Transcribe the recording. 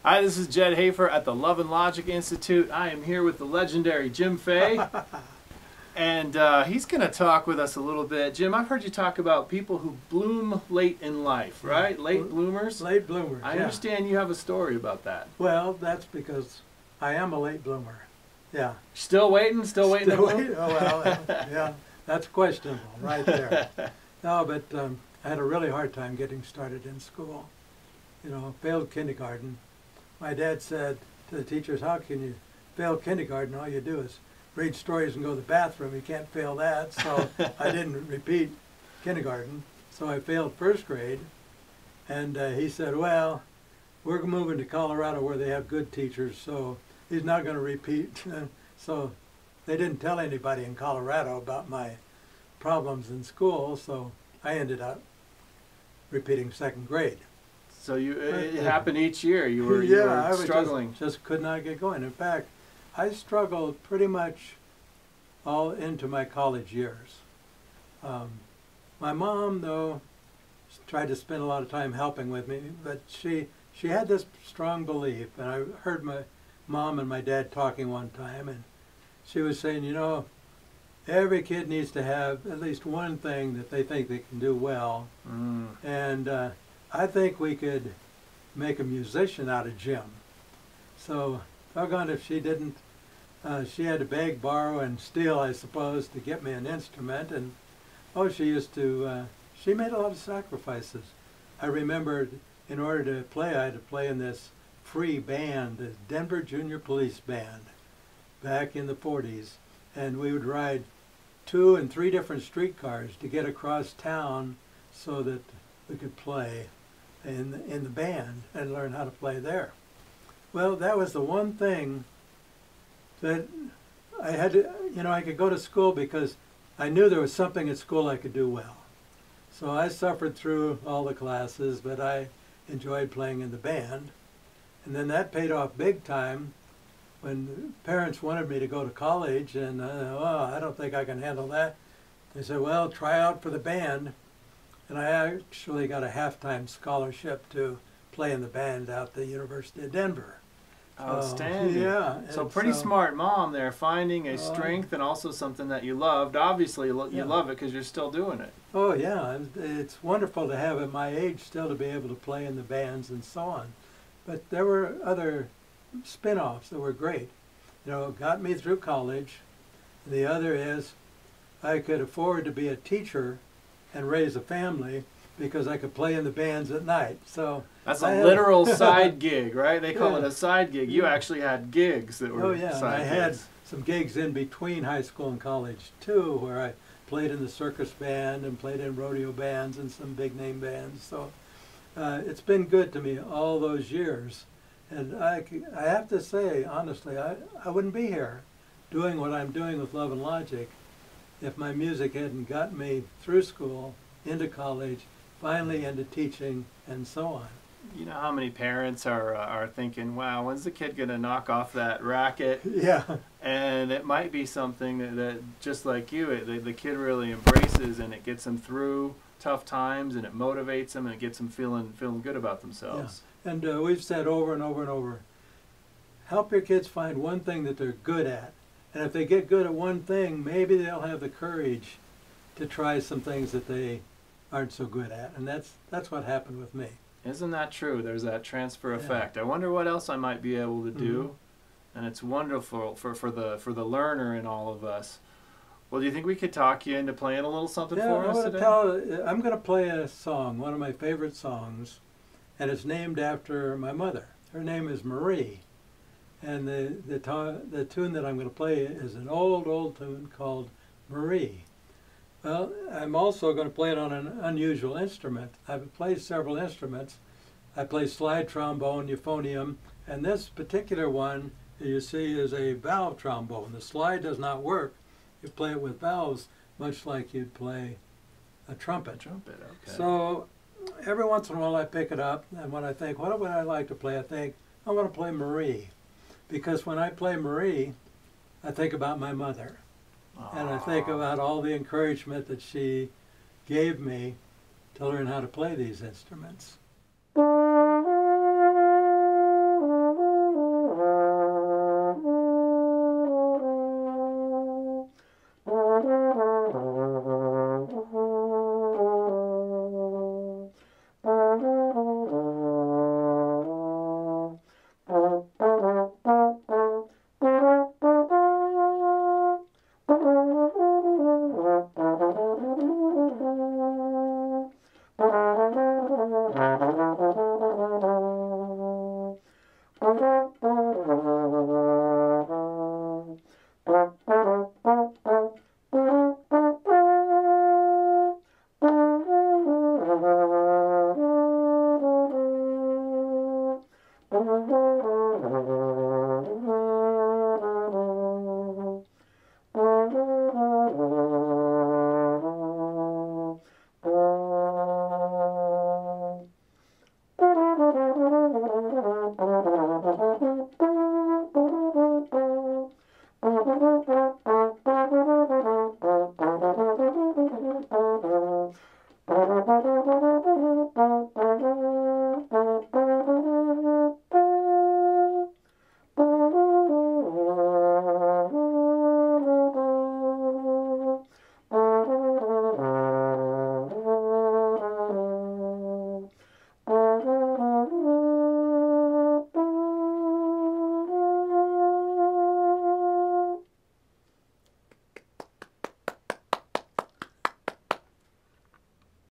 Hi, this is Jed Hafer at the Love and Logic Institute. I am here with the legendary Jim Fay, and he's going to talk with us a little bit. Jim, I've heard you talk about people who bloom late in life, right? Late bloomers? Late bloomers, I understand you have a story about that. Well, that's because I am a late bloomer. Yeah. Still waiting to bloom? Oh, well, yeah, that's questionable right there. No, but I had a really hard time getting started in school. You know, failed kindergarten. My dad said to the teachers, how can you fail kindergarten? All you do is read stories and go to the bathroom. You can't fail that. So I didn't repeat kindergarten. So I failed first grade. And he said, well, we're moving to Colorado where they have good teachers, so he's not going to repeat. So they didn't tell anybody in Colorado about my problems in school, so I ended up repeating second grade. So it happened each year. You were struggling. Just could not get going. In fact, I struggled pretty much all into my college years. My mom, though, tried to spend a lot of time helping with me, but she had this strong belief, and I heard my mom and my dad talking one time, and she was saying, you know, every kid needs to have at least one thing that they think they can do well, and I think we could make a musician out of Jim. So, doggone if she didn't. She had to beg, borrow, and steal, I suppose, to get me an instrument. And oh, she used to. She made a lot of sacrifices. I remember, in order to play, I had to play in this free band, the Denver Junior Police Band, back in the 40s, and we would ride 2 and 3 different streetcars to get across town so that we could play in the band and learn how to play there. Well, that was the one thing that I had to, you know, I could go to school because I knew there was something at school I could do well. So I suffered through all the classes, but I enjoyed playing in the band. And then that paid off big time when parents wanted me to go to college, and oh, I don't think I can handle that. They said, well, try out for the band. And I actually got a half-time scholarship to play in the band out at the University of Denver. Outstanding. Yeah. So pretty smart mom there, finding a strength and also something that you loved. Obviously, you love it because you're still doing it. Oh, yeah. It's wonderful to have at my age still to be able to play in the bands and so on. But there were other spin-offs that were great. You know, got me through college. The other is I could afford to be a teacher and raise a family because I could play in the bands at night. So that's a literal side gig, right? They call it a side gig. You actually had gigs that were side gigs. I had some gigs in between high school and college too, where I played in the circus band and played in rodeo bands and some big name bands. So it's been good to me all those years. And I have to say, honestly, I wouldn't be here doing what I'm doing with Love and Logic if my music hadn't gotten me through school, into college, finally into teaching, and so on. You know how many parents are thinking, wow, when's the kid going to knock off that racket? Yeah. And it might be something that just like you, the kid really embraces, and it gets them through tough times, and it motivates them, and it gets them feeling good about themselves. Yeah. And we've said over and over and over, help your kids find one thing that they're good at. And if they get good at one thing, maybe they'll have the courage to try some things that they aren't so good at. And that's what happened with me. Isn't that true? There's that transfer effect. I wonder what else I might be able to do. And it's wonderful for the learner in all of us. Well, do you think we could talk you into playing a little something for us today? I'm going to play a song, one of my favorite songs, and it's named after my mother. Her name is Marie. And the tune that I'm going to play is an old tune called Marie. Well, I'm also going to play it on an unusual instrument. I've played several instruments. I play slide trombone, euphonium, and this particular one you see is a valve trombone. The slide does not work. You play it with valves, much like you'd play a trumpet. A trumpet, okay. So every once in a while I pick it up, and when I think, what would I like to play, I think, I want to play Marie. Because when I play Marie, I think about my mother. And I think about all the encouragement that she gave me to learn how to play these instruments.